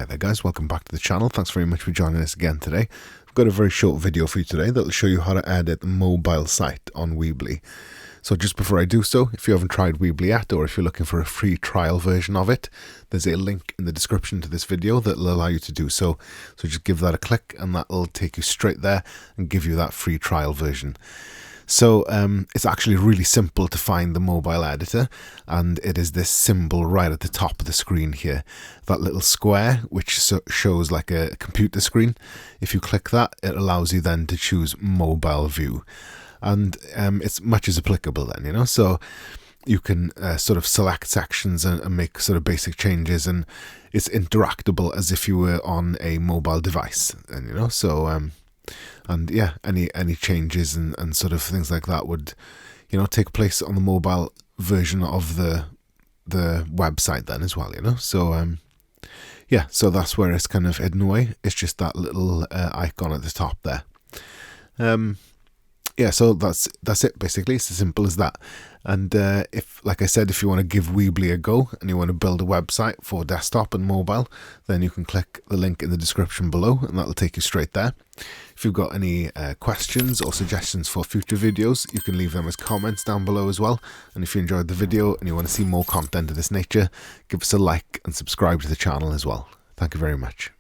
there guys, welcome back to the channel. Thanks very much for joining us again today. I've got a very short video for you today that will show you how to edit the mobile site on Weebly. So just before I do so, if you haven't tried Weebly yet, or if you're looking for a free trial version of it, there's a link in the description to this video that will allow you to do so. So just give that a click and that will take you straight there and give you that free trial version. So it's actually really simple to find the mobile editor, and it is this symbol right at the top of the screen here, that little square which shows like a computer screen. If you click that, it allows you then to choose mobile view, and it's much as applicable then, you know, so you can sort of select sections and make sort of basic changes, and it's interactable as if you were on a mobile device, and you know, so and yeah, any changes and sort of things like that would, you know, take place on the mobile version of the website then as well, you know. So yeah, so that's where it's kind of hidden away. It's just that little icon at the top there. Yeah, so that's it basically. It's as simple as that. And if, like I said, if you want to give Weebly a go and you want to build a website for desktop and mobile, then you can click the link in the description below and that'll take you straight there. If you've got any questions or suggestions for future videos, you can leave them as comments down below as well. And if you enjoyed the video and you want to see more content of this nature, give us a like and subscribe to the channel as well. Thank you very much.